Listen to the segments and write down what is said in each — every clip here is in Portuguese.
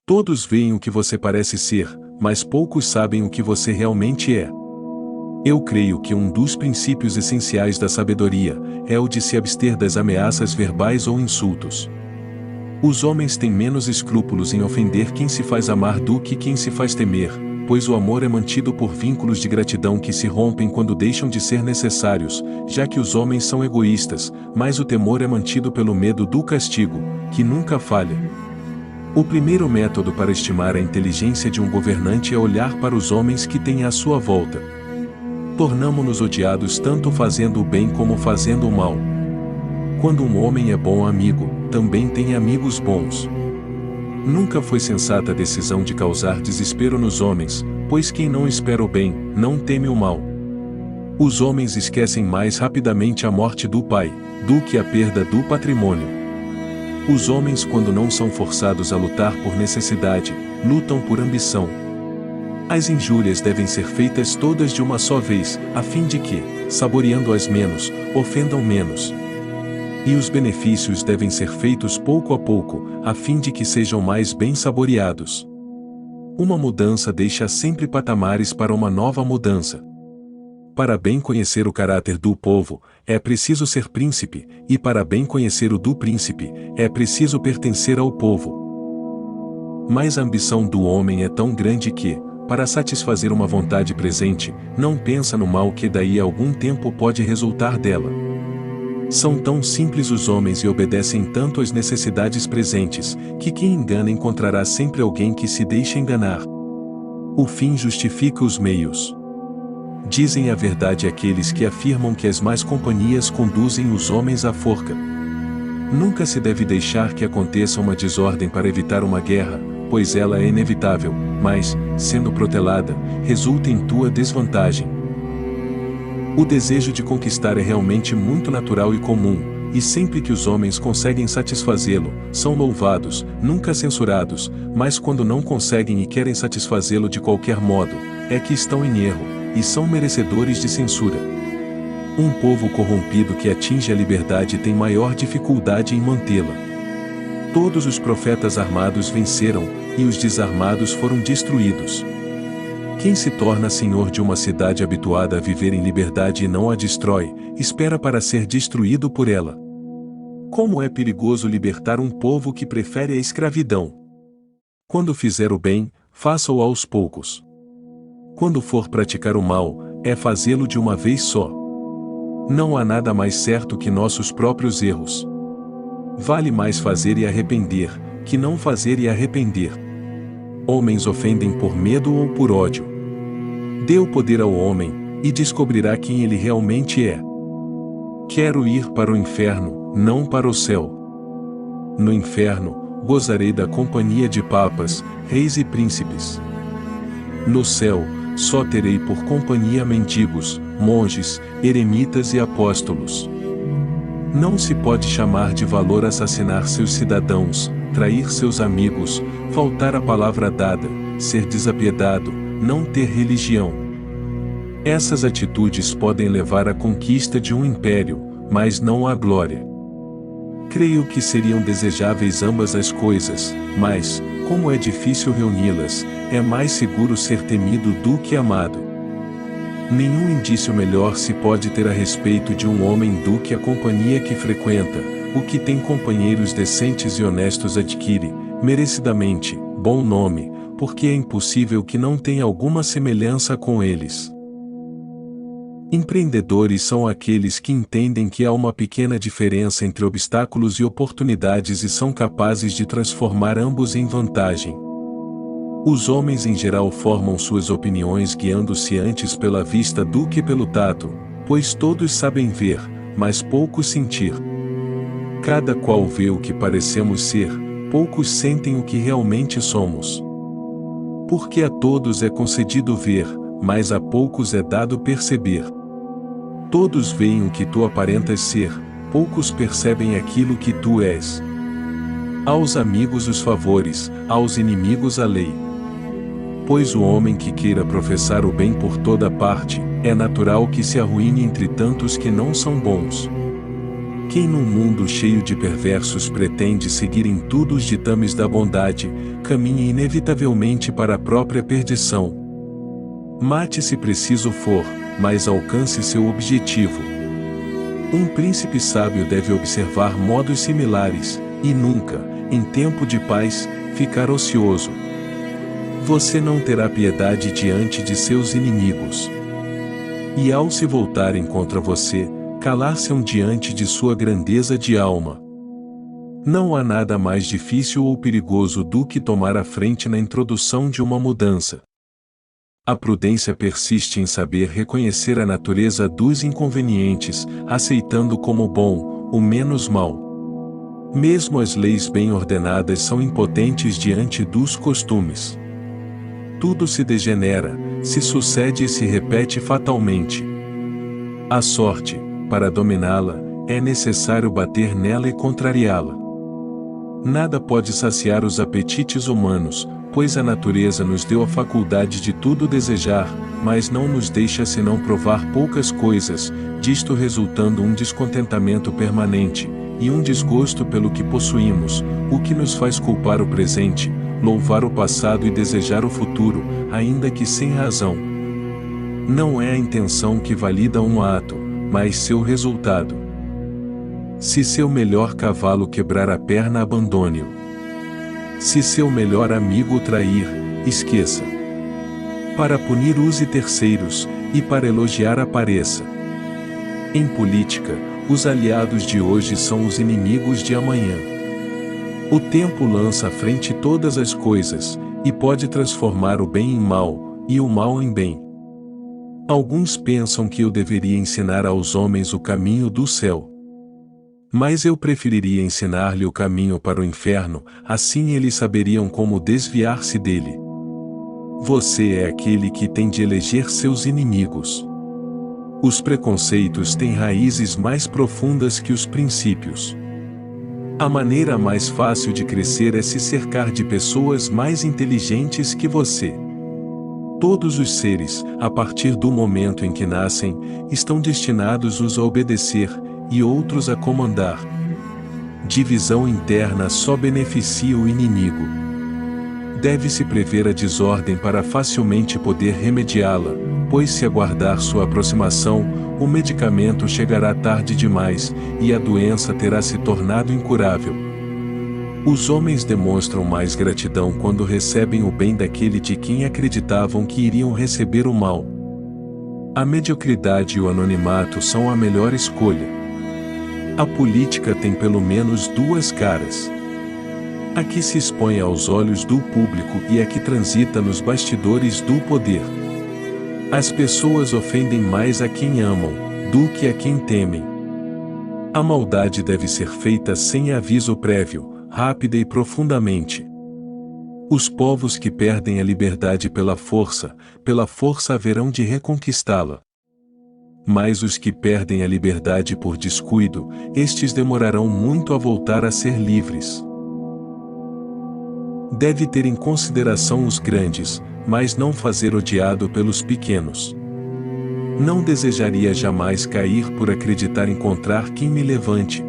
Todos veem o que você parece ser, mas poucos sabem o que você realmente é. Eu creio que um dos princípios essenciais da sabedoria é o de se abster das ameaças verbais ou insultos. Os homens têm menos escrúpulos em ofender quem se faz amar do que quem se faz temer, pois o amor é mantido por vínculos de gratidão que se rompem quando deixam de ser necessários, já que os homens são egoístas, mas o temor é mantido pelo medo do castigo, que nunca falha. O primeiro método para estimar a inteligência de um governante é olhar para os homens que têm à sua volta. Tornamo-nos odiados tanto fazendo o bem como fazendo o mal. Quando um homem é bom amigo, também tem amigos bons. Nunca foi sensata a decisão de causar desespero nos homens, pois quem não espera o bem, não teme o mal. Os homens esquecem mais rapidamente a morte do pai, do que a perda do patrimônio. Os homens, quando não são forçados a lutar por necessidade, lutam por ambição. As injúrias devem ser feitas todas de uma só vez, a fim de que, saboreando-as menos, ofendam menos. E os benefícios devem ser feitos pouco a pouco, a fim de que sejam mais bem saboreados. Uma mudança deixa sempre patamares para uma nova mudança. Para bem conhecer o caráter do povo, é preciso ser príncipe, e para bem conhecer o do príncipe, é preciso pertencer ao povo. Mas a ambição do homem é tão grande que, para satisfazer uma vontade presente, não pensa no mal que daí a algum tempo pode resultar dela. São tão simples os homens e obedecem tanto às necessidades presentes, que quem engana encontrará sempre alguém que se deixe enganar. O fim justifica os meios. Dizem a verdade aqueles que afirmam que as más companhias conduzem os homens à forca. Nunca se deve deixar que aconteça uma desordem para evitar uma guerra, pois ela é inevitável, mas, sendo protelada, resulta em tua desvantagem. O desejo de conquistar é realmente muito natural e comum, e sempre que os homens conseguem satisfazê-lo, são louvados, nunca censurados, mas quando não conseguem e querem satisfazê-lo de qualquer modo, é que estão em erro, e são merecedores de censura. Um povo corrompido que atinge a liberdade tem maior dificuldade em mantê-la. Todos os profetas armados venceram, e os desarmados foram destruídos. Quem se torna senhor de uma cidade habituada a viver em liberdade e não a destrói, espera para ser destruído por ela. Como é perigoso libertar um povo que prefere a escravidão. Quando fizer o bem, faça-o aos poucos. Quando for praticar o mal, é fazê-lo de uma vez só. Não há nada mais certo que nossos próprios erros. Vale mais fazer e arrepender, que não fazer e arrepender. Homens ofendem por medo ou por ódio. Dê o poder ao homem, e descobrirá quem ele realmente é. Quero ir para o inferno, não para o céu. No inferno, gozarei da companhia de papas, reis e príncipes. No céu, só terei por companhia mendigos, monges, eremitas e apóstolos. Não se pode chamar de valor assassinar seus cidadãos, trair seus amigos, faltar à palavra dada, ser desapiedado, não ter religião. Essas atitudes podem levar à conquista de um império, mas não à glória. Creio que seriam desejáveis ambas as coisas, mas, como é difícil reuni-las, é mais seguro ser temido do que amado. Nenhum indício melhor se pode ter a respeito de um homem do que a companhia que frequenta. O que tem companheiros decentes e honestos adquire, merecidamente, bom nome, porque é impossível que não tenha alguma semelhança com eles. Empreendedores são aqueles que entendem que há uma pequena diferença entre obstáculos e oportunidades e são capazes de transformar ambos em vantagem. Os homens em geral formam suas opiniões guiando-se antes pela vista do que pelo tato, pois todos sabem ver, mas poucos sentir. Cada qual vê o que parecemos ser, poucos sentem o que realmente somos. Porque a todos é concedido ver, mas a poucos é dado perceber. Todos veem o que tu aparentas ser, poucos percebem aquilo que tu és. Aos amigos os favores, aos inimigos a lei. Pois o homem que queira professar o bem por toda parte, é natural que se arruíne entre tantos que não são bons. Quem num mundo cheio de perversos pretende seguir em tudo os ditames da bondade, caminha inevitavelmente para a própria perdição. Mate se preciso for, mas alcance seu objetivo. Um príncipe sábio deve observar modos similares, e nunca, em tempo de paz, ficar ocioso. Você não terá piedade diante de seus inimigos. E ao se voltarem contra você, calar-se-ão diante de sua grandeza de alma. Não há nada mais difícil ou perigoso do que tomar a frente na introdução de uma mudança. A prudência persiste em saber reconhecer a natureza dos inconvenientes, aceitando como bom, o menos mal. Mesmo as leis bem ordenadas são impotentes diante dos costumes. Tudo se degenera, se sucede e se repete fatalmente. A sorte, para dominá-la, é necessário bater nela e contrariá-la. Nada pode saciar os apetites humanos, pois a natureza nos deu a faculdade de tudo desejar, mas não nos deixa senão provar poucas coisas, disto resultando um descontentamento permanente, e um desgosto pelo que possuímos, o que nos faz culpar o presente, louvar o passado e desejar o futuro, ainda que sem razão. Não é a intenção que valida um ato, mas seu resultado. Se seu melhor cavalo quebrar a perna, abandone-o. Se seu melhor amigo o trair, esqueça. Para punir use terceiros, e para elogiar apareça. Em política, os aliados de hoje são os inimigos de amanhã. O tempo lança à frente todas as coisas, e pode transformar o bem em mal, e o mal em bem. Alguns pensam que eu deveria ensinar aos homens o caminho do céu. Mas eu preferiria ensinar-lhe o caminho para o inferno, assim eles saberiam como desviar-se dele. Você é aquele que tem de eleger seus inimigos. Os preconceitos têm raízes mais profundas que os princípios. A maneira mais fácil de crescer é se cercar de pessoas mais inteligentes que você. Todos os seres, a partir do momento em que nascem, estão destinados uns a obedecer, e outros a comandar. Divisão interna só beneficia o inimigo. Deve-se prever a desordem para facilmente poder remediá-la, pois se aguardar sua aproximação, o medicamento chegará tarde demais, e a doença terá se tornado incurável. Os homens demonstram mais gratidão quando recebem o bem daquele de quem acreditavam que iriam receber o mal. A mediocridade e o anonimato são a melhor escolha. A política tem pelo menos duas caras. A que se expõe aos olhos do público e a que transita nos bastidores do poder. As pessoas ofendem mais a quem amam, do que a quem temem. A maldade deve ser feita sem aviso prévio, rápida e profundamente. Os povos que perdem a liberdade pela força haverão de reconquistá-la. Mas os que perdem a liberdade por descuido, estes demorarão muito a voltar a ser livres. Deve ter em consideração os grandes, mas não fazer odiado pelos pequenos. Não desejaria jamais cair por acreditar encontrar quem me levante.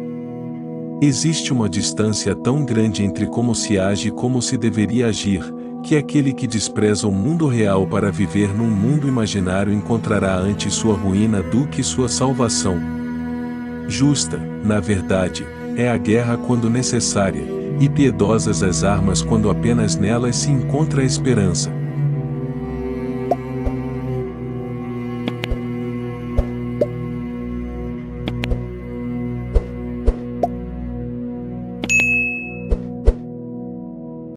Existe uma distância tão grande entre como se age e como se deveria agir, que aquele que despreza o mundo real para viver num mundo imaginário encontrará antes sua ruína do que sua salvação. Justa, na verdade, é a guerra quando necessária, e piedosas as armas quando apenas nelas se encontra a esperança.